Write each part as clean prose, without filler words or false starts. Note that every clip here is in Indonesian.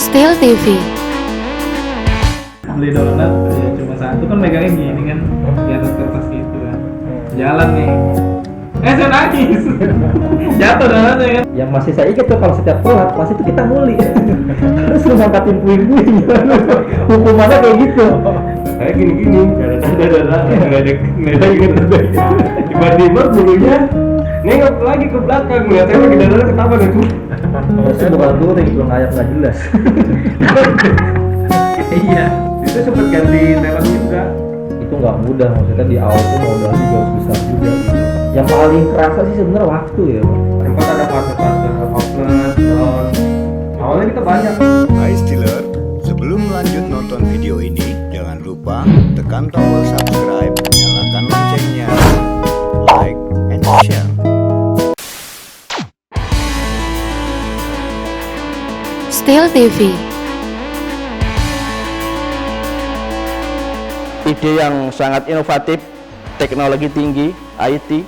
Steel TV. Beli donat ya cuma satu kan megangnya gini kan di atas kertas gitu kan. Jalan nih. Saya nangis. Jatuh donatnya kan. Yang masih saya ingat tuh kalau setiap telat pasti itu kita muli. Terus lu ngangkatin puing-puing. Hukumannya kayak gitu. Kayak gini-gini, nggak ada inget. Tiba-tiba bulunya nengok lagi ke belakang, ngeliatnya lagi dadanya ketawa gitu. Terus bukan dulu yang belum ayat nggak jelas. Iya. Itu sempet ganti talent juga. Itu nggak mudah, maksudnya di awal tuh modal juga harus besar juga. Yang paling kerasa sih sebenarnya waktu ya, Bang. Sempat ada fase-fase hopeless, down. Awalnya kita banyak. Hai Steeler, sebelum lanjut nonton video ini, jangan lupa tekan tombol subscribe, nyalakan loncengnya, like, and share. Steel TV. Ide yang sangat inovatif, teknologi tinggi, IT.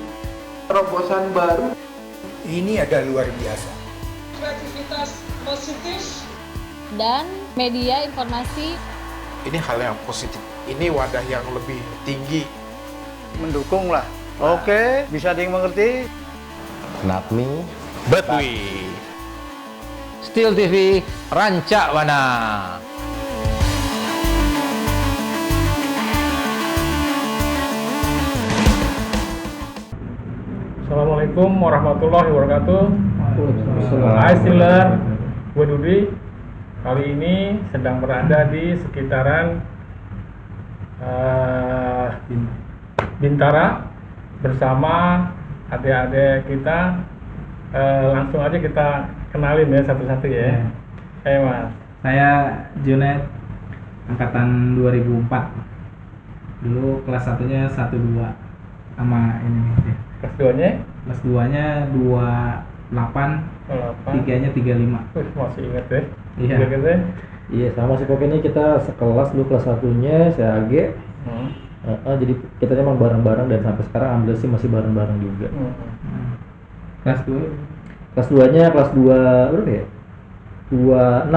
Terobosan baru. Ini ada luar biasa. Kreativitas positif dan media informasi. Ini hal yang positif. Ini wadah yang lebih tinggi. Mendukung lah. Oke, bisa ada yang mengerti? Not me, But we. Steel TV, Rancak Wana. Assalamualaikum warahmatullahi wabarakatuh. Hai Steeler, gue Dudi. Kali ini sedang berada di sekitaran Bintara bersama adik-adik kita. Langsung aja kita kenalin ya satu-satu ya. Mas. Saya Junet, angkatan 2004. Dulu kelas 1-nya 12 sama ini nih. Kelas 2-nya? Kelas 2-nya 28, 3-nya 35. Masih ingat deh. Iya. Iya, sama sih pokoknya kita sekelas dulu kelas 1-nya saya AG. Jadi kita memang bareng-bareng dan sampai sekarang ambil sih masih bareng-bareng juga. Kelas 2? Kelas 2-nya kelas 2 berapa ya? 26.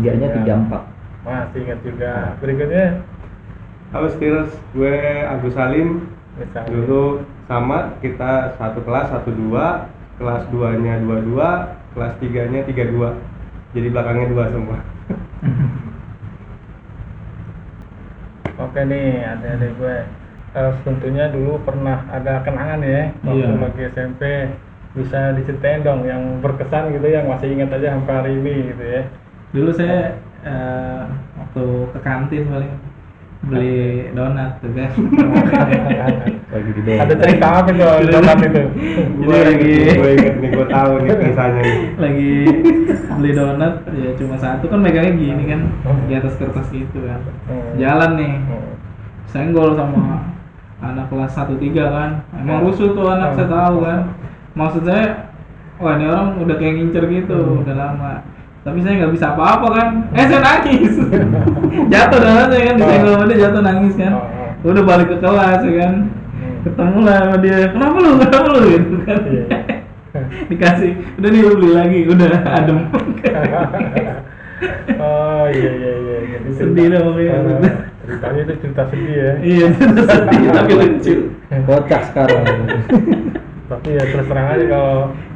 3-nya 34. Masih ingat juga. Berikutnya Halo Steelers, gue Agus Salim. Dulu sama, kita satu kelas 12, kelas 2-nya 22, kelas 3-nya 32. Jadi belakangnya 2 semua. Oke nih, adik-adik gue. Tentunya dulu pernah ada kenangan ya, waktu lagi SMP. Bisa diceritain dong yang berkesan gitu, yang masih ingat aja sampai hari ini gitu ya. Dulu saya waktu ke kantin paling beli donat tuh kan. Lagi di bawah. Ada cerita apa tuh donat itu? Gue inget nih, gue tahu nih kisahnya nih. Lagi beli donat ya cuma satu kan megangnya gini kan di atas kertas gitu kan. Jalan nih. Senggol sama anak kelas 1-3 kan. Emang rusuh tuh anak, saya tahu kan. Maksud saya, wah ini orang udah kayak ngincer gitu, udah lama. Tapi saya nggak bisa apa-apa kan. Saya nangis. Jatuh donatnya kan, disenggol sama dia, jatuh nangis kan. Udah balik ke kelas ya kan. Ketemu lah sama dia, kenapa lu gitu kan. Dikasih, udah nih lu beli lagi, udah adem. Oh iya. Sedih dah pokoknya. Ceritanya itu cerita sedih ya. Iya, cerita sedih tapi lucu. Kocak sekarang. Tapi ya terus terang aja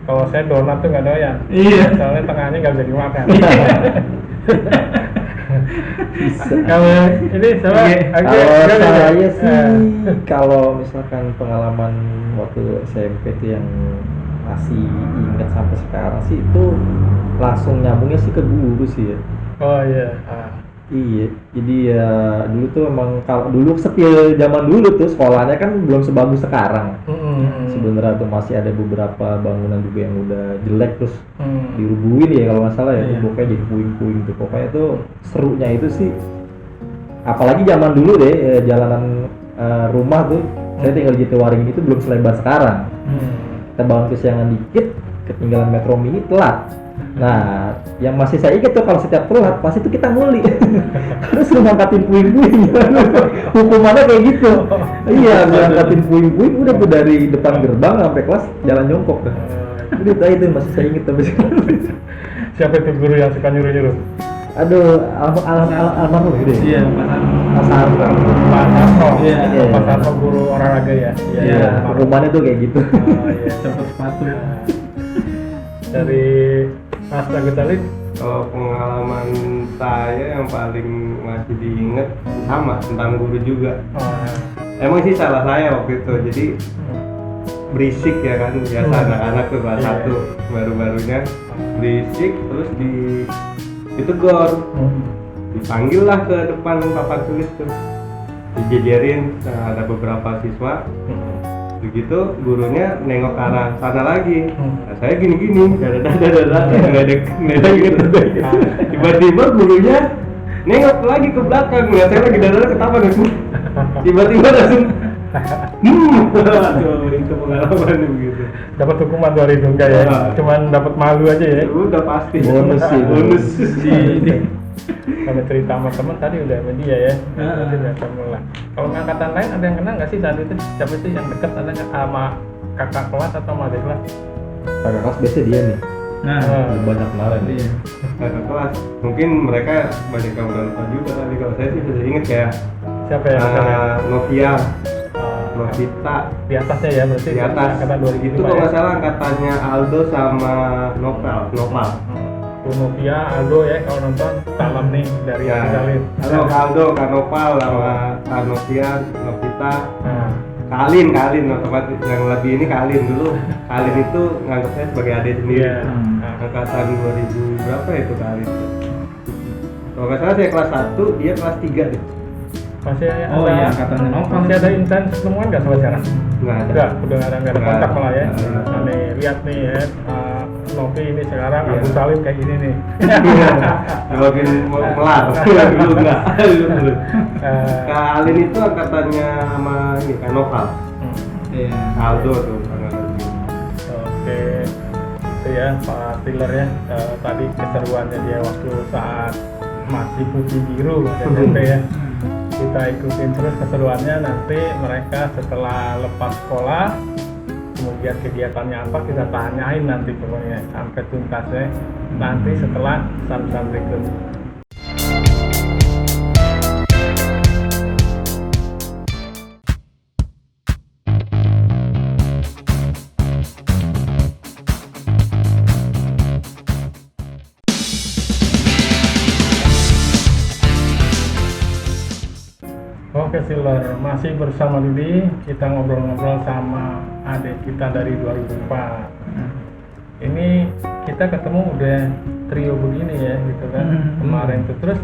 kalau saya donat tuh nggak doyan. Iya. Soalnya tengahnya nggak bisa dimakan. Kalau ini sama kalau saya sih kalau misalkan pengalaman waktu SMP itu yang masih ingat sampai sekarang sih itu langsung nyambungnya sih ke guru sih ya. Oh iya. Iya, jadi ya dulu tuh emang kalau dulu sepil zaman dulu tuh sekolahnya kan belum sebagus sekarang. Sebenarnya tuh masih ada beberapa bangunan juga yang udah jelek terus dirubuhin ya kalau nggak salah ya. Pokoknya jadi puing-puing tuh. Pokoknya tuh serunya itu sih. Apalagi zaman dulu deh jalanan rumah tuh. Saya tinggal di Jatiwaringin itu belum selebar sekarang. Kita bangun kesiangan dikit, ketinggalan metro mini telat. Nah, yang masih saya ingat tuh kalau setiap telat pasti itu kita muli. Terus lu ngangkatin puing-puing. Hukumannya kayak gitu. Iya, ngangkatin puing-puing udah tuh dari depan gerbang sampai kelas jalan jongkok tuh. Itu masih saya ingat tapi. Siapa itu guru yang suka nyuruh-nyuruh? Aduh, almarhum gitu ya? Iya, Pak Sarto. Pak Sarto. Iya. Pak Sarto guru olahraga ya. Iya. Hukumannya tuh kayak gitu. Oh iya. cepet sepatu. Dari Mas Agus Salim. Kalau pengalaman saya yang paling masih diinget sama tentang guru juga. Emang sih salah saya waktu itu, jadi berisik ya kan, biasa anak-anak tuh kelas 1 baru-barunya berisik, terus ditegur, dipanggil lah ke depan papan tulis tuh, dijejerin. Ada beberapa siswa, begitu gurunya nengok ke arah sana lagi. Nah, saya gini-gini, tiba-tiba gurunya nengok lagi ke belakang, nggak saya lagi dada ketawa gitu. Tiba-tiba langsung itu pengalaman begitu. Dapat hukuman 2 hari enggak ya? Cuman dapat malu aja ya. Udah pasti. Bonus sih, bonus. Kalau cerita sama teman tadi udah media ya. Nanti udah ketemu lah. Kalau angkatan lain ada yang kenal nggak sih saat itu? Siapa sih yang dekat, ada nggak sama kakak kelas atau sama adik kelas? Kakak kelas biasa dia nih. Nah, Banyak kemarin. iya. Kakak kelas. Mungkin mereka banyak yang udah lupa juga kali. Kalau saya sih masih inget kayak Siapa ya? Novia, Novita. Di atasnya ya berarti. Di atas. Angkatan 2005 Itu kalau nggak salah angkatannya Aldo sama Nopal. Bu Novia, Aldo ya, kalau nonton salam nih dari Agus Salim. Halo Aldo, Kak Nopal sama Kak Novia, Novita. Nah, Kalin otomatis yang lebih ini Kalin dulu. Kalin itu nganggap saya sebagai adik sendiri. iya. Angkatan 2000 berapa itu Kalin? Kalau nggak salah saya kelas 1, dia kelas 3 deh. Masih Oh ada, iya, angkatannya Novel. masih ada intens ketemuan nggak sama sekarang? Nggak ada. Udah nggak ada Nggak kontak ada. malah ya. Nggak ada. Nah, nih lihat nih ya, Novi ini sekarang Iya. Agus Salim kayak gini nih. Makin melar. Dulu nggak. Eh, Kalin itu angkatannya sama ini kan Nopal. Iya. Aldo tuh angkatan itu. Oke, itu ya Pak Tiller ya. Tadi keseruannya dia waktu saat masih putih biru SMP ya. Kita ikutin terus keseruannya, nanti mereka setelah lepas sekolah kemudian kegiatannya apa kita tanyain nanti pokoknya sampai tuntas ya, nanti setelah pesan-pesan berikut. Oke Siler, masih bersama Didi, kita ngobrol-ngobrol sama adik kita dari 2004. Ini kita ketemu udah trio begini ya gitu kan, kemarin tuh. Terus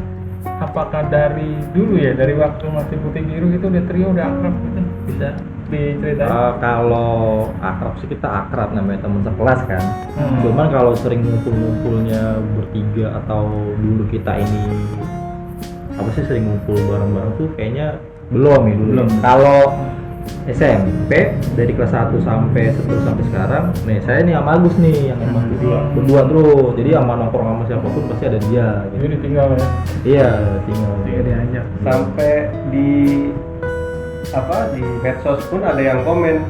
apakah dari dulu ya, dari waktu masih putih biru itu udah trio udah akrab gitu? Bisa diceritain? Kalau akrab sih kita akrab, namanya teman sekelas kan. Cuman kalau sering ngumpul-ngumpulnya bertiga atau dulu kita ini apa sih sering ngumpul bareng-bareng tuh kayaknya belum ya dulu. Belum. Kalau SMP dari kelas 1 sampai sekarang, nih saya nih sama Agus nih yang emang berdua terus. Jadi sama nongkrong sama siapapun pasti ada dia Jadi gitu. ditinggal ya? Iya, tinggal. Iya, diajak. Sampai di medsos pun ada yang komen,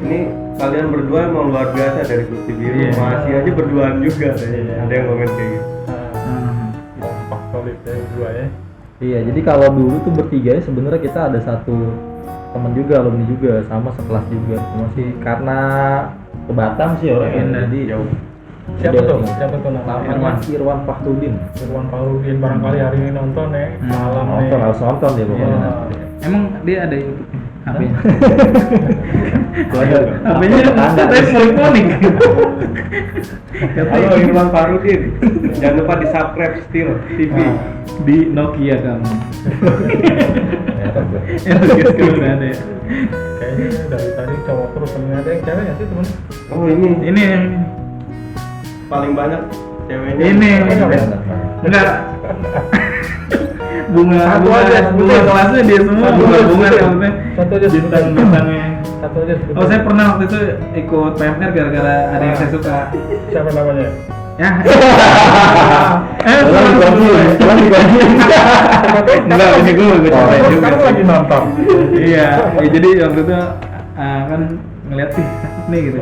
ini kalian berdua emang luar biasa dari putih biru. Iya. Masih aja berduaan juga. Iya. Ada yang komen kayak gitu. Kompak solid ya berdua ya. Iya, jadi kalau dulu tuh bertiga ya sebenarnya kita ada satu teman juga, alumni juga, sama sekelas juga. Cuma sih karena ke Batam sih orangnya, Pindah. jadi Jauh. Siapa Udah, tuh? tinggal. Siapa tuh namanya? namanya Irwan Fahrudin. Irwan Fahrudin, barangkali hari ini nonton ya. Malam nih. Nonton, harus nonton dia pokoknya. Iya. Emang dia ada YouTube-nya? HP-nya? Waduh, HP-nya katanya poliponik. Halo Irwan Fahrudin, jangan lupa di subscribe Steel TV. Di Nokia kamu. Ya, gue. Ya, sekarang udah ada ya. Kayaknya dari tadi cowok terus, ada yang cewek nggak sih temen? Oh ini Ini yang paling banyak ceweknya. ini enggak bunga kelasnya dia semua, bunga rambutnya Satu aja sebutin. bintangnya. Satu aja sebutin. Oh, saya pernah waktu itu ikut PMR gara-gara ada yang saya suka. Siapa namanya? Ya. Ulang diganti. Enggak, ini gue ceritain juga. Kamu lagi nonton? Iya, ya, jadi waktu itu kan ngeliat sih cakep nih gitu.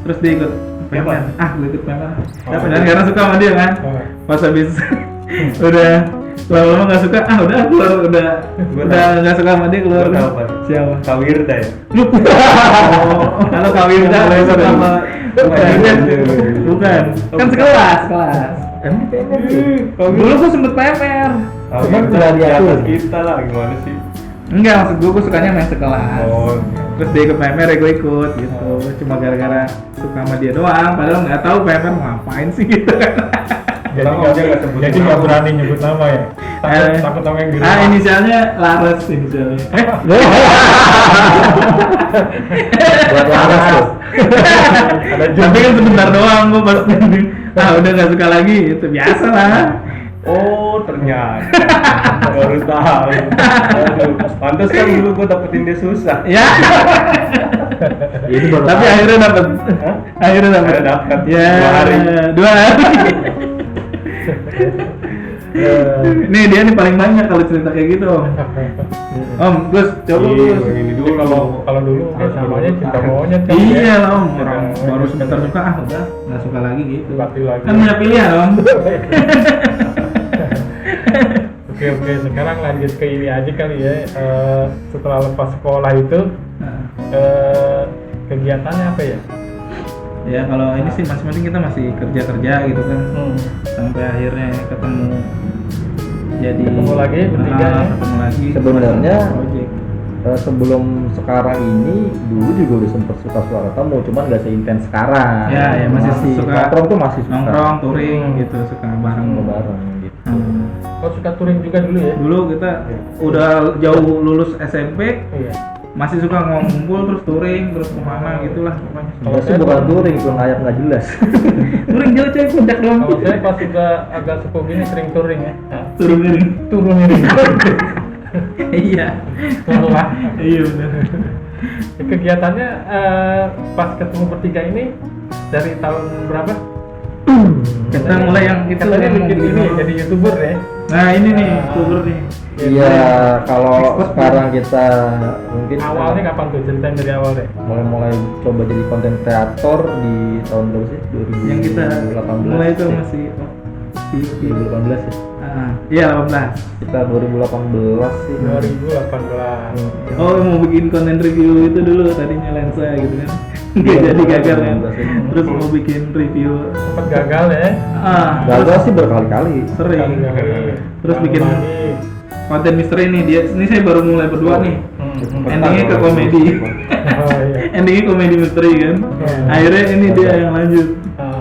Terus dia ikut PMR. Gue ikut PMR. Dan karena suka sama dia kan. Pas habis Udah lama-lama nggak suka, udah keluar, udah nggak suka sama dia keluar. Gua tahu, Pak. Siapa? Kawirda ya. Kalau Kawirda sama bukan, kan sekelas. Emang PMR sih? Dulu gua sempet PMR. Cuman sudah di diatur. atas kita lah, gimana sih? Enggak, maksud gua sukanya main sekelas. Oh. Terus dia ikut PMR ya gue ikut gitu. Cuma gara-gara suka sama dia doang, padahal nggak tahu PMR mau ngapain sih gitu kan. Jadi nggak berani nyebut nama ya. Takut sama yang di rumah. Inisialnya Laras inisialnya. Buat Laras tuh. Tapi kan sebentar doang gue pas udah nggak suka lagi, itu biasa lah. Oh, ternyata baru tahu. Aduh, pantas kan dulu gua dapetin dia susah. Ya. Itu baru Tapi tahu. akhirnya dapat. Akhirnya dapat. Ya. 2 hari. Nih dia nih paling banyak kalau cerita kayak gitu Om. Gus, coba Gus. Ini dulu Kalau dulu kayak namanya cinta monyet kan. Iya lah Om, orang baru sebentar suka udah nggak suka lagi gitu. Ganti lagi. Kan punya pilihan Om. Oke, sekarang lanjut ke ini aja kali ya. Setelah lepas sekolah itu kegiatannya apa ya? Ya kalau ini sih masing-masing kita masih kerja gitu kan. Sampai akhirnya ketemu lagi bertiga ya? Ketemu lagi. Sebenarnya project. Sebelum sekarang ini dulu juga udah sempet suka suara temu, cuman gak seintens sekarang. Ya masih suka nongkrong tuh masih suka. Nongkrong, touring gitu, suka bareng gitu. Oh, suka touring juga dulu ya? Dulu kita udah jauh lulus SMP. Iya. Masih suka ngumpul terus touring terus kemana gitulah pokoknya. Kalau sih bukan touring, tuh ngayak nggak jelas. Touring jauh coy, puncak doang. Kalau saya pas udah agak sepuh gini sering touring ya. Turun miring. Iya. Lelah. Iya benar. Kegiatannya pas ketemu bertiga ini dari tahun berapa? Kita mulai yang itu katanya yang bikin ini jadi YouTuber ya. Nah ini nih YouTuber nih. Iya, kalau sekarang kita mungkin Awalnya kapan tuh, ceritain dari awal deh. mulai coba jadi konten kreator di tahun berapa sih? 2018. Yang kita mulai itu masih 2018 ya. Iya 18. Kita 2018 sih. 2018. Oh mau bikin konten review itu dulu tadinya lensa gitu kan. Nggak jadi gagal kan. Terus mau bikin review Sempat gagal ya. Gagal sih berkali-kali. Sering. Kali-kali. Terus bikin Lagi. konten misteri nih dia. Ini saya baru mulai berdua nih. Endingnya ke komedi. Oh iya. Endingnya komedi misteri kan. Akhirnya ini dia yang lanjut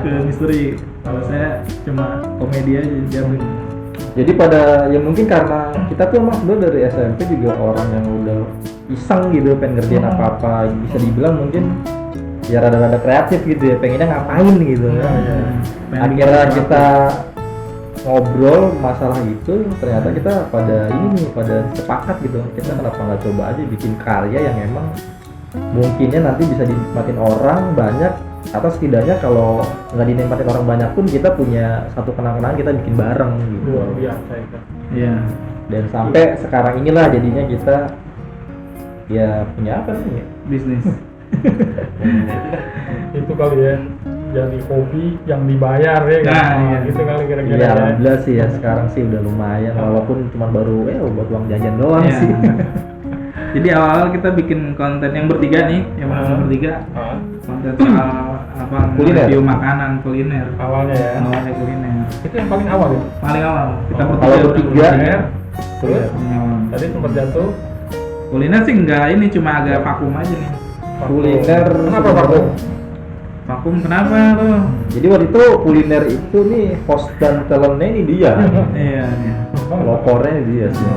ke misteri. Kalau saya cuma komedi aja jamin. Jadi pada ya mungkin karena kita tuh emang sebenarnya dari SMP juga orang yang udah iseng gitu pengen ngerjain apa-apa, bisa dibilang mungkin ya rada-rada kreatif gitu ya, pengennya ngapain gitu. Akhirnya kita ngobrol masalah itu, ternyata kita pada ini nih, pada sepakat gitu, kita kenapa nggak coba aja bikin karya yang emang mungkinnya nanti bisa dinikmatin orang banyak, atau setidaknya kalau nggak dinikmatin orang banyak pun kita punya satu kenang-kenangan kita bikin bareng gitu. Luar biasa itu. Iya. Dan sampai sekarang inilah jadinya kita ya punya apa nih? Bisnis. Itu kali ya, jadi hobi yang dibayar ya kan. Nah, iya. Gitu kali kira-kira Iya, ya. alhamdulillah sih ya sekarang sih udah lumayan walaupun cuma baru buat uang jajan doang Iya. sih. Jadi awal kita bikin konten yang bertiga nih, yang bertiga. Konten soal apa? Kuliner. Review makanan kuliner. Awalnya ya. Awalnya kuliner. Itu yang paling awal ya. Paling awal kita Kalau bertiga, Terus paling awal. tadi sempat jatuh. Kuliner sih enggak, ini cuma agak vakum aja nih. kuliner. Kenapa vakum? Vakum kenapa tuh? Jadi waktu itu kuliner itu nih host dan talentnya ini dia. Iya. Lokornya dia sih.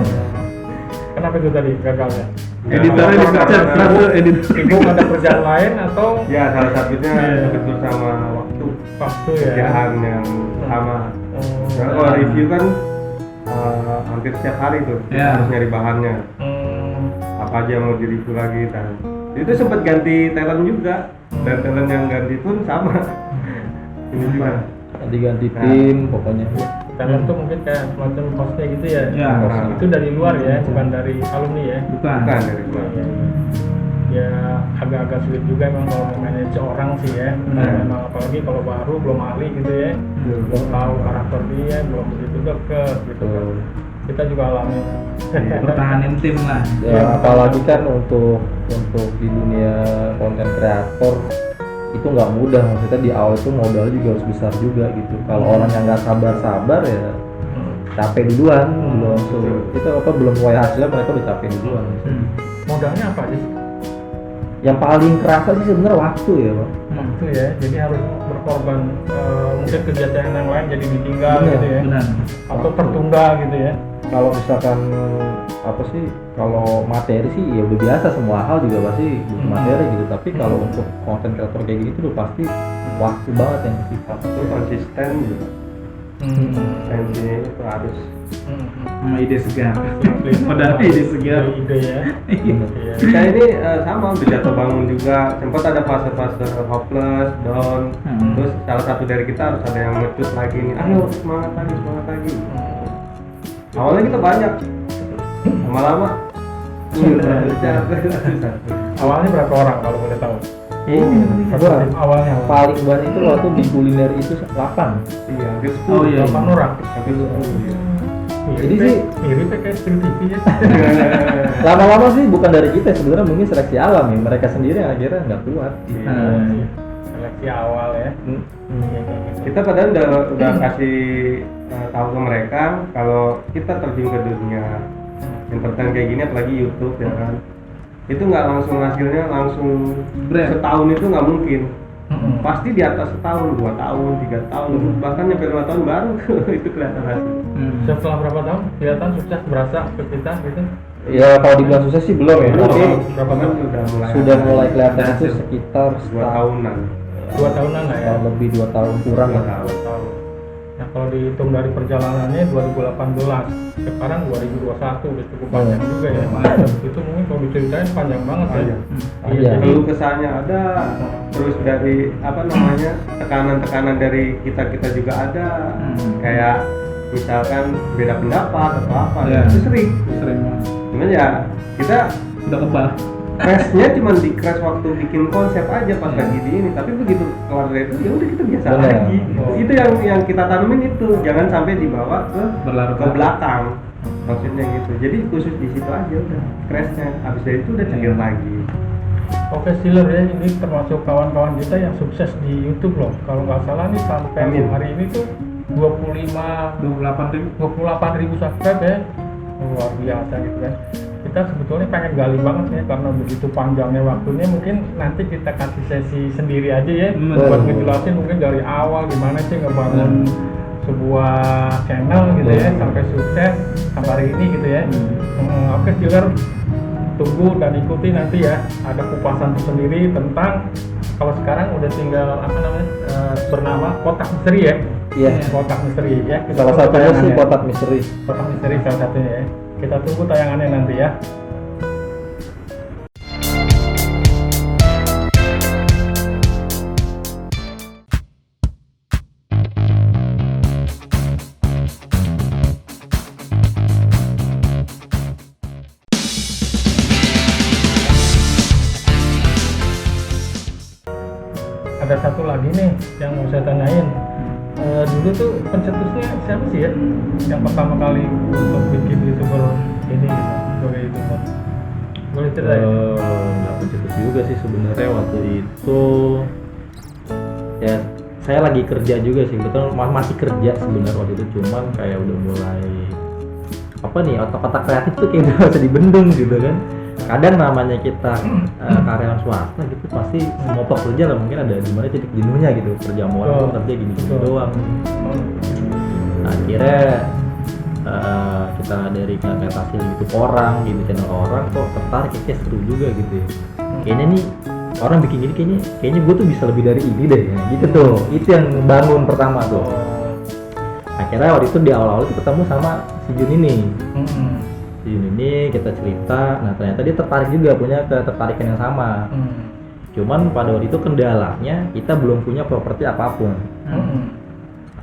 Kenapa itu tadi gagalnya? Editornya dipecat satu editor. Sibuk ada kerjaan lain atau Ya salah satunya betul sama waktu waktu ya? kerjaan yang sama. Karena kalau review kan hampir setiap hari tuh kita Ya. harus nyari bahannya. Apa aja yang mau di review lagi kan. Itu sempat ganti talent juga, dan talent yang ganti pun sama. Ini juga. Ganti tim pokoknya. Talent tuh mungkin kayak semacam hostnya gitu ya? Ya. Itu dari luar ya, bukan dari alumni ya? Bukan. Bukan dari luar. ya agak-agak sulit juga emang kalau manage orang sih ya. Memang apalagi kalau baru belum ahli gitu ya, belum tahu karakter dia, belum begitu deket gitu kan. Kita juga alami. Pertahanin tim lah. Ya, apalagi kan untuk di dunia konten kreator itu nggak mudah, maksudnya di awal itu modal juga harus besar juga gitu. Kalau orang yang nggak sabar ya capek duluan, belum mulai hasilnya mereka udah capek duluan. Modalnya apa sih? Yang paling kerasa sih sebenarnya waktu ya, Pak. Waktu ya, jadi harus berkorban mungkin kegiatan yang lain jadi ditinggal gitu ya. Benar. Atau tertunda gitu ya. Kalau misalkan kalau materi sih ya udah biasa, semua hal juga pasti butuh materi gitu. Tapi kalau untuk konten kreator kayak gitu tuh pasti waktu banget yang sifat. Itu konsisten juga. Konsistensi itu harus sama ide segar. Modal ide segar. Ide ya. Kita ini sama udah jatuh bangun juga, sempat ada fase-fase hopeless, down. Terus salah satu dari kita harus ada yang ngecut lagi nih, ayo semangat lagi. Awalnya kita banyak, lama-lama Awalnya berapa orang kalau boleh tahu? Awalnya paling banyak itu waktu di kuliner itu 8. Iya, hampir 10. Oh iya. 8 orang. Hampir 10. Jadi sih mirip kayak stream TV ya. lama-lama sih bukan dari kita sebenarnya, mungkin seleksi alam ya, mereka sendiri yang akhirnya nggak kuat. Seleksi awal ya. Kita padahal udah kasih tahu ke mereka kalau kita terjun ke dunia entertain kayak gini, apalagi YouTube ya kan, itu nggak langsung hasilnya langsung setahun, itu nggak mungkin. Pasti di atas setahun, 2 tahun, 3 tahun, bahkan nyampe 5 tahun baru itu kelihatan hasil. Setelah berapa tahun kelihatan sukses berasa ke kita gitu? Ya kalau dibilang sukses sih belum ya, tapi berapa tahun sudah mulai kelihatan itu sekitar 2 tahunan. 2 tahunan lah ya. Lebih 2 tahun kurang ya. 2 tahun. Nah kalau dihitung dari perjalanannya 2018, sekarang 2021 udah cukup panjang juga ya. Itu mungkin kalau diceritain panjang banget ya. Iya. Lalu kesannya ada, terus dari tekanan-tekanan dari kita juga ada, kayak misalkan beda pendapat atau apa, itu sering banget. Cuman ya kita udah kebal. Crashnya cuma di crash waktu bikin konsep aja pas lagi di ini, tapi begitu keluar dari itu ya udah kita biasa lagi. Itu yang kita tanemin itu, jangan sampai dibawa ke belakang, maksudnya gitu. Jadi khusus di situ aja udah crashnya, habis dari itu udah cair lagi. Oke Steeler ya, ini termasuk kawan-kawan kita yang sukses di YouTube loh. Kalau nggak salah nih sampai hari ini tuh 28.000 subscribe ya, luar biasa gitu kan. Kita sebetulnya pengen gali banget ya, karena begitu panjangnya waktunya, mungkin nanti kita kasih sesi sendiri aja ya, buat ngejelasin mungkin dari awal gimana sih ngebangun sebuah channel gitu ya, sampai sukses sampai hari ini gitu ya. Oke Steeler, tunggu dan ikuti nanti ya, ada kupasan tersendiri tentang, kalau sekarang udah tinggal bernama Kotak Misteri ya. Iya. Kotak Misteri ya. Salah satunya sih Kotak Misteri. Kotak Misteri salah satunya ya. Kita tunggu tayangannya nanti ya. Ada satu lagi nih yang mau saya tanyain. Dulu tuh pencetusnya siapa sih ya? Yang pertama kali untuk bikin YouTuber ini gitu, sebagai YouTuber. Boleh ceritain? Nggak pencetus juga sih sebenarnya waktu itu. Ya saya lagi kerja juga sih, betul masih kerja sebenarnya waktu itu, cuman kayak udah mulai otak-otak kreatif tuh kayak udah bisa dibendung gitu kan. Kadang namanya kita karyawan swasta gitu pasti semua pekerja lah, mungkin ada di mana titik jenuhnya gitu, kerja moral kerja gini doang. Nah, akhirnya kita dari ngeliat hasil YouTube orang gitu, channel orang kok tertarik, kayak seru juga gitu ya. Kayaknya nih orang bikin gini, kayaknya gue tuh bisa lebih dari ini deh ya, gitu tuh. Itu yang bangun pertama tuh. Akhirnya waktu itu di awal-awal itu ketemu sama si Jun ini. Ini kita cerita, nah ternyata dia tertarik juga, punya ketertarikan yang sama. Cuman pada waktu itu kendalanya kita belum punya properti apapun.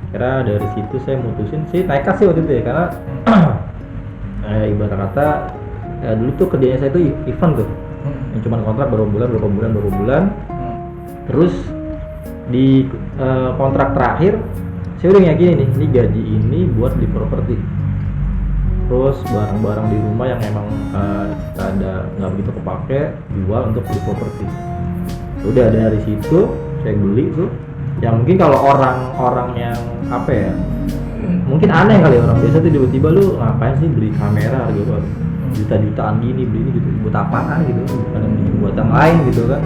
Akhirnya dari situ saya mutusin sih nekat sih waktu itu ya, karena ibarat kata dulu tuh kerjanya saya tuh event tuh. yang cuma kontrak berapa bulan. Terus di kontrak terakhir saya udah yakini nih, ini gaji ini buat di properti. Terus barang-barang di rumah yang emang ada nggak begitu kepake jual untuk beli properti. Udah dari situ saya beli tuh. Yang mungkin kalau orang-orang yang apa ya, mungkin aneh kali orang biasa tuh tiba-tiba lu ngapain sih beli kamera gitu, juta-jutaan gini beli ini gitu, buat apaan gitu, kadang bikin buat yang lain gitu kan.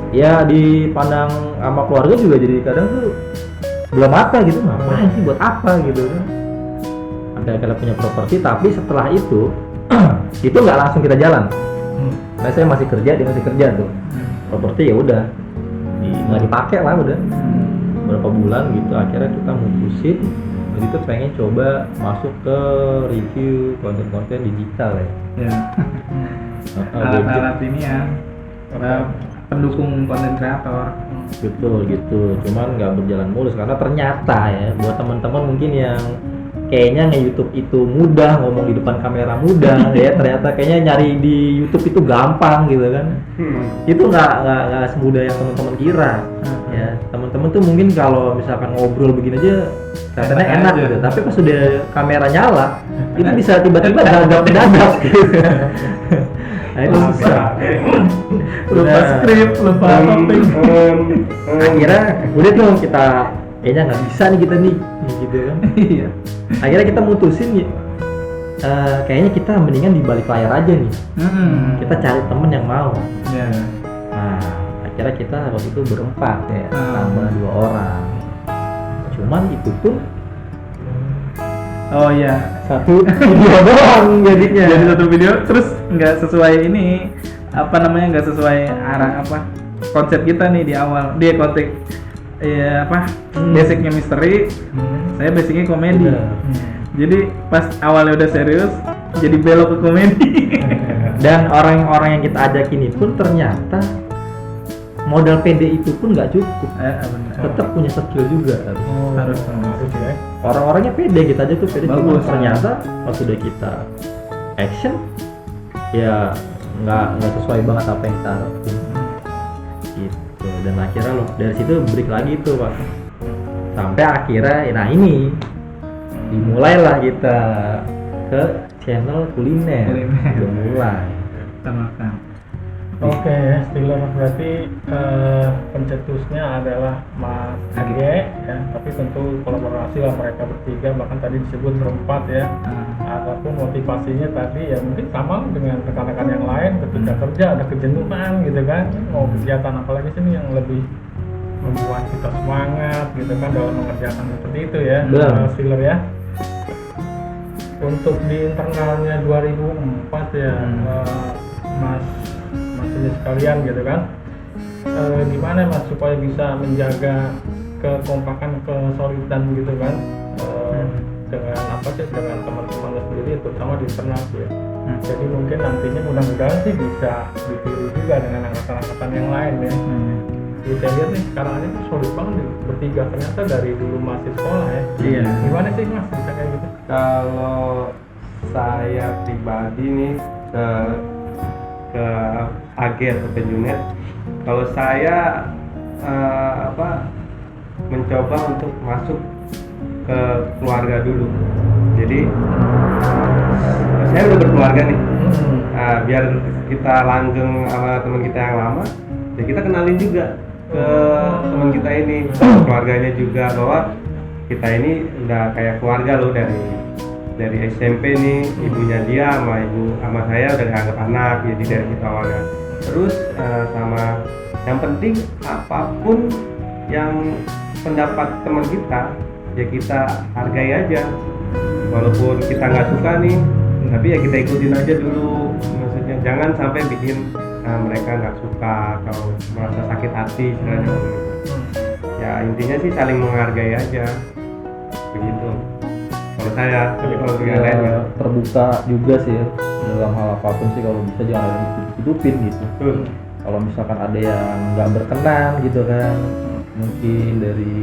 Ya dipandang sama keluarga juga jadi kadang tuh belum apa gitu, ngapain sih buat apa gitu kan. Ada kalau punya properti, tapi setelah itu itu nggak langsung kita jalan. Nah saya masih kerja, dia masih kerja tuh. Properti ya udah nggak dipakai lah udah. Berapa bulan gitu, akhirnya kita mutusin begitu pengen coba masuk ke review konten-konten digital ya. Alat-alat ini ya, pendukung konten kreator. Betul gitu, cuman nggak berjalan mulus karena ternyata ya buat teman-teman mungkin yang kayaknya nge-YouTube itu mudah, ngomong di depan kamera mudah ya, ternyata kayaknya nyari di YouTube itu gampang gitu kan. Itu nggak semudah yang teman-teman kira. Ya, teman-teman tuh mungkin kalau misalkan ngobrol begini aja katanya enak gitu, tapi pas udah kamera nyala itu bisa tiba-tiba gagap mendadak gitu. Nah, itu susah. Lupa skrip, lupa topik. Akhirnya udah tuh kita kayaknya nggak bisa nih kita nih gitu kan. Iya. Akhirnya kita mutusin kayaknya kita mendingan di balik layar aja nih. Kita cari temen yang mau. Nah, akhirnya kita waktu itu berempat ya, tambah 2 orang. Cuman itu pun satu video doang jadinya. Jadi satu video terus nggak sesuai ini nggak sesuai arah konsep kita nih di awal. Dia konsep basicnya misteri, saya basicnya komedi. Jadi pas awalnya udah serius jadi belok ke komedi. Dan orang-orang yang kita ajak ini pun ternyata modal pede itu pun nggak cukup, tetap punya skill juga harus ya. Orang-orangnya pede, kita aja tuh pede, cuma ternyata pas sudah kita action ya nggak sesuai banget apa yang kita harapin gitu. Dan akhirnya dari situ break lagi tuh Pak, sampai akhirnya nah ini dimulailah kita ke channel kuliner. Udah mulai kita makan. Oke, Stiller berarti pencetusnya adalah Mas Age ya, tapi tentu kolaborasi lah mereka bertiga, bahkan tadi disebut berempat ya. Ataupun motivasinya tadi ya mungkin sama dengan rekan-rekan yang lain, ketika kerja ada kejenuhan gitu kan, mau kegiatan apalagi sini yang lebih membuat kita semangat gitu kan dalam mengerjakan seperti itu ya, Stiller ya. Untuk di internalnya 2004 ya, Mas sekalian gitu kan, gimana Mas supaya bisa menjaga kekompakan, kesolidan gitu kan, dengan teman-teman sendiri terutama di internal ya. Jadi mungkin nantinya mudah-mudahan sih bisa ditiru juga dengan angkatan-angkatan yang lain ya. Jadi saya lihat nih sekarang ini tuh solid banget nih, bertiga ternyata dari dulu masih sekolah ya. Iya. Gimana sih Mas bisa kayak gitu? Kalau saya pribadi nih ke AG atau ke Junet, kalau saya mencoba untuk masuk ke keluarga dulu. Jadi saya udah berkeluarga nih, biar kita langgeng sama teman kita yang lama, ya kita kenalin juga ke teman kita ini, keluarganya juga, bahwa kita ini udah kayak keluarga loh, dari SMP nih, ibunya dia sama saya udah dianggap anak, jadi dari situ awalnya. Terus sama yang penting apapun yang pendapat teman kita ya kita hargai aja, walaupun kita nggak suka nih, tapi ya kita ikutin aja dulu. Maksudnya jangan sampai bikin mereka nggak suka atau merasa sakit hati istilahnya. Ya intinya sih saling menghargai aja, begitu kalau saya. Tapi kalau yang lain ya terbuka juga sih ya, dalam hal apapun sih, kalau bisa jangan ditutupin gitu. Kalau misalkan ada yang nggak berkenan gitu kan, mungkin dari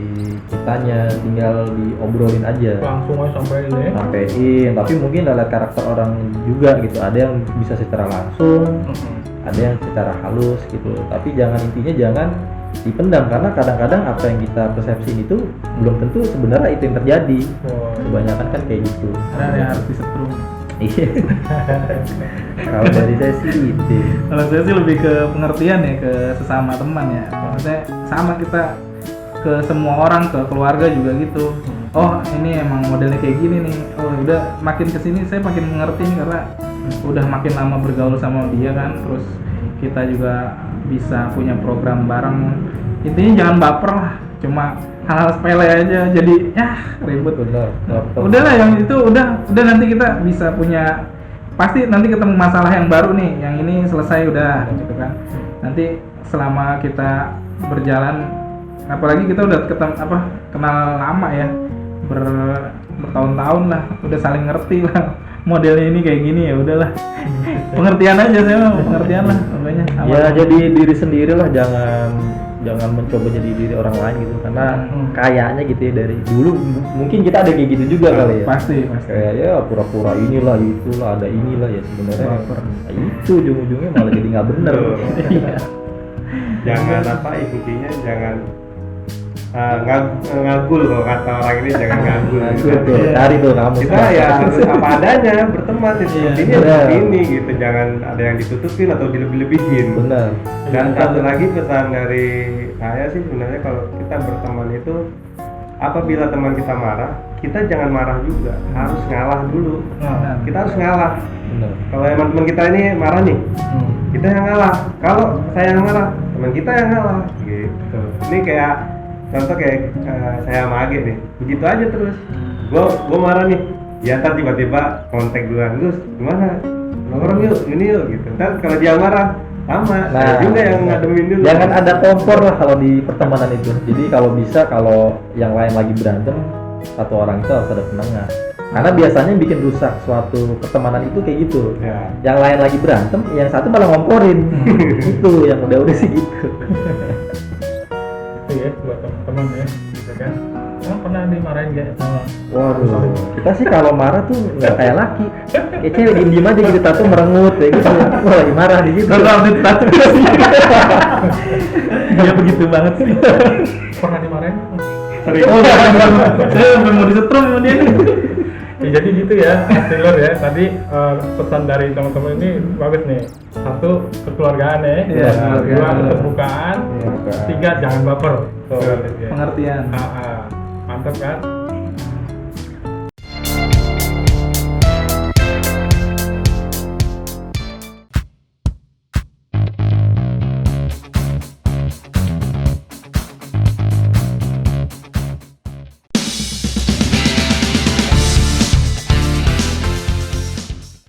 kitanya tinggal diobrolin aja, langsung aja sampein, tapi mungkin lihat karakter orang juga gitu, ada yang bisa secara langsung, ada yang secara halus gitu. Tapi intinya jangan dipendam, karena kadang-kadang apa yang kita persepsi itu belum tentu sebenarnya itu yang terjadi. Kebanyakan kan kayak gitu. Ada yang harus disetrum. Iya. Kalau dari saya sih itu. Kalau saya sih lebih ke pengertian ya, ke sesama teman ya. Maksudnya sama kita ke semua orang, ke keluarga juga gitu. Oh ini emang modelnya kayak gini nih. Oh udah makin kesini saya makin mengerti nih, karena udah makin lama bergaul sama dia kan. Terus kita juga bisa punya program bareng. Intinya jangan baper lah. Cuma hal-hal sepele aja jadi ya ribut. Udahlah yang itu udah nanti kita bisa punya, pasti nanti ketemu masalah yang baru nih, yang ini selesai udah gitu kan. Nanti selama kita berjalan, apalagi kita udah kenal lama ya, bertahun-tahun lah, udah saling ngerti lah modelnya ini kayak gini, ya udahlah. Pengertian aja, saya mah pengertian lah pokoknya. Ya jadi diri sendiri lah, jangan mencoba jadi diri orang lain gitu, karena kayaknya gitu ya dari dulu mungkin kita ada kayak gitu juga kali ya. Pasti. Kayak ya pura-pura inilah itulah, ada inilah ya sebenarnya. Nah, itu ujung-ujungnya malah jadi nggak bener. Jangan intinya jangan ngagul, kalau kata orang ini jangan ngagul. Cari tuh kamu. Kita ya harus apa adanya berteman sepertinya ini gitu, jangan ada yang ditutupin atau dilebih-lebihin. Benar. Dan satu lagi pesan dari saya sih sebenarnya, kalau kita berteman itu apabila teman kita marah, kita jangan marah juga, harus ngalah dulu. Kita harus ngalah. Benar. Kalau emang teman kita ini marah nih, kita yang ngalah. Kalau saya yang marah, teman kita yang ngalah. Gitu. Ini kayak contoh kayak saya sama Age nih, begitu aja terus. Gue marah nih, ya ntar tiba-tiba kontak duluan, Gus gimana? Nongkrong yuk, ini yuk gitu. Ntar kalau dia marah, sama, saya juga yang ngademin dulu. Jangan ada kompor lah kalau di pertemanan itu. Jadi kalau bisa, kalau yang lain lagi berantem, satu orang itu harus ada penengah. Karena biasanya bikin rusak suatu pertemanan itu kayak gitu. Ya. Yang lain lagi berantem, yang satu malah ngomporin. Itu yang udah sih gitu. Itu ya buat teman-teman ya, gitu kan. Emang pernah dimarahin gak? Waduh, kita sih kalau marah tuh nggak kayak laki. Kayak cewek diem aja gitu, tato merengut kayak gitu. Wah lagi marah di situ. Dia begitu banget sih. Pernah dimarahin? Sering. Saya udah mau disetrum sama dia nih. Ya, jadi gitu ya, Taylor ya. Tadi pesan dari teman-teman ini bagus nih. Satu, kekeluargaan ya. Dua, keterbukaan. Tiga, jangan baper. Pengertian. Mantap kan?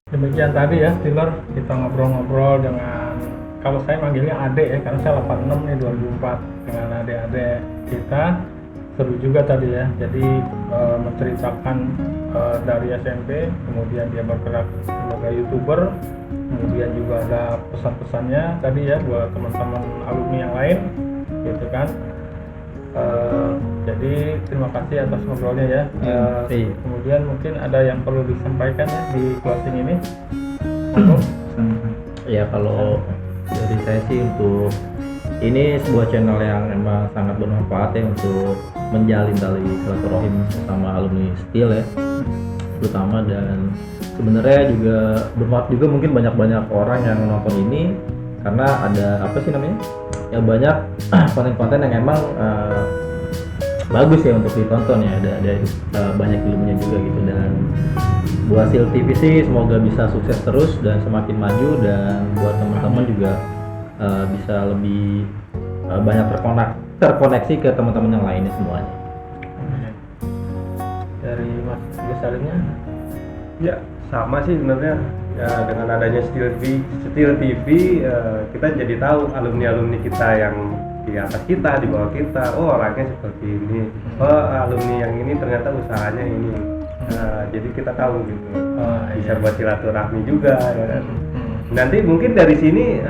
Demikian tadi ya, Taylor, kita ngobrol-ngobrol dengan, kalau saya manggilnya Ade ya, karena saya 86 nih 2004, dengan adik-adik kita. Seru juga tadi ya, jadi menceritakan dari SMP, kemudian dia bergerak sebagai YouTuber, kemudian juga ada pesan-pesannya tadi ya buat teman-teman alumni yang lain, gitu kan. Jadi terima kasih atas ngobrolnya ya. Kemudian mungkin ada yang perlu disampaikan ya di closing ini. Ya kalau dari saya sih, untuk ini sebuah channel yang emang sangat bermanfaat ya untuk menjalin tali silaturahim sama alumni Steel ya, terutama. Dan sebenarnya juga bermanfaat juga, mungkin banyak orang yang nonton ini karena ada apa sih namanya ya, banyak konten-konten yang emang bagus ya untuk ditonton ya, ada banyak ilmunya juga gitu. Dan buat Steel TV sih semoga bisa sukses terus dan semakin maju, dan buat teman-teman juga bisa lebih banyak terkoneksi ke teman-teman yang lainnya semuanya. Dari Mas Gusalimnya? Ya sama sih sebenarnya ya, dengan adanya Steel TV kita jadi tahu alumni kita yang di atas kita, di bawah kita, oh orangnya seperti ini, oh alumni yang ini ternyata usahanya ini. Jadi kita tahu gitu, bisa buat silaturahmi juga ya kan. Nanti mungkin dari sini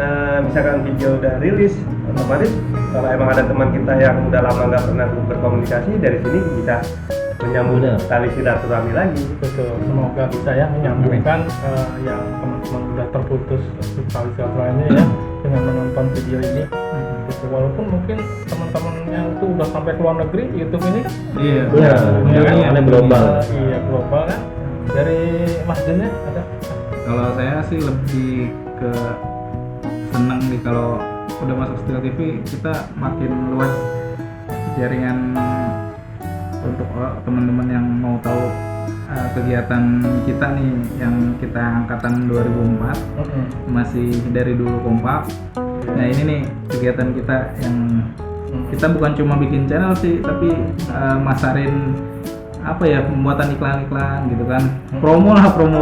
misalkan video udah rilis, otomatis kalau emang ada teman kita yang udah lama nggak pernah berkomunikasi, dari sini bisa menyambung Benar. tali silaturahmi lagi. Betul, semoga bisa ya menyambungkan yang teman-teman udah terputus tali silaturahmi ya dengan menonton video ini. Gitu. Walaupun mungkin teman-teman yang itu udah sampai ke luar negeri YouTube ini Iya. Iya, Dunia. karena global. iya global kan. Dari Mas Dennya ada? Kalau saya sih lebih ke seneng nih kalau udah masuk Steel TV kita makin luas jaringan untuk teman-teman yang mau tahu kegiatan kita nih yang kita angkatan 2004 masih dari dulu kompak. Nah ini nih kegiatan kita yang kita bukan cuma bikin channel sih tapi masarin apa ya pembuatan iklan-iklan gitu kan, promo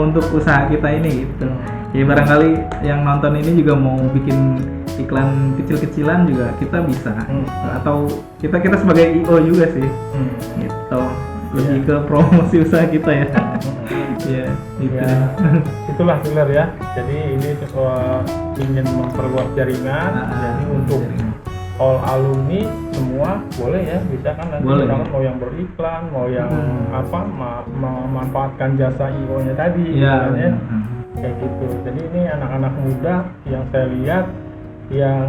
untuk usaha kita ini gitu. Ya barangkali yang nonton ini juga mau bikin iklan kecil-kecilan juga kita bisa atau kita sebagai IO juga sih gitu, lebih ke promosi usaha kita ya. Ya gitu. Ya, itulah Tiller ya. Jadi ini ingin memperluas jaringan. Jadi untuk all alumni semua boleh ya, bisa kan nanti misalkan mau yang beriklan, mau yang memanfaatkan jasa IO-nya tadi, ya, ya. Kayak gitu. Jadi ini anak-anak muda yang saya lihat yang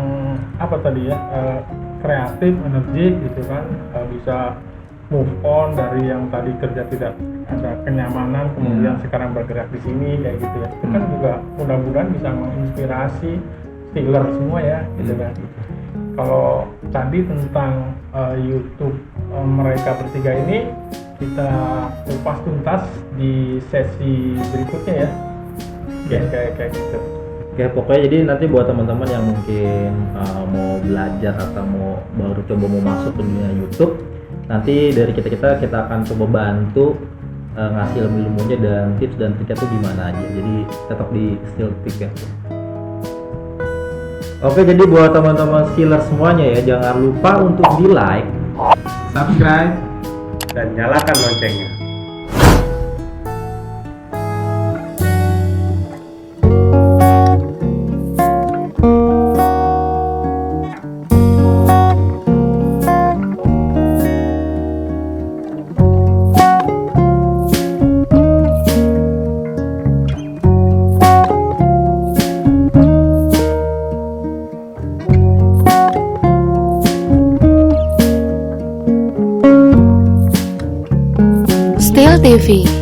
kreatif, energik gitu kan, bisa move on dari yang tadi kerja tidak ada kenyamanan, kemudian sekarang bergerak di sini kayak gitu ya. Itu kan juga mudah-mudahan bisa menginspirasi Steeler semua ya, gitu kan. Kalau tadi tentang YouTube mereka bertiga ini kita kupas tuntas di sesi berikutnya ya, kayak gitu. Ya pokoknya jadi nanti buat teman-teman yang mungkin mau belajar atau baru coba mau masuk ke dunia YouTube, nanti dari kita akan coba bantu ngasih ilmunya dan tips dan triknya tuh gimana aja. Jadi tetap di Steel Tip ya. Oke, jadi buat teman-teman Steeler semuanya ya, jangan lupa untuk di like, subscribe, dan nyalakan loncengnya. Steel TV.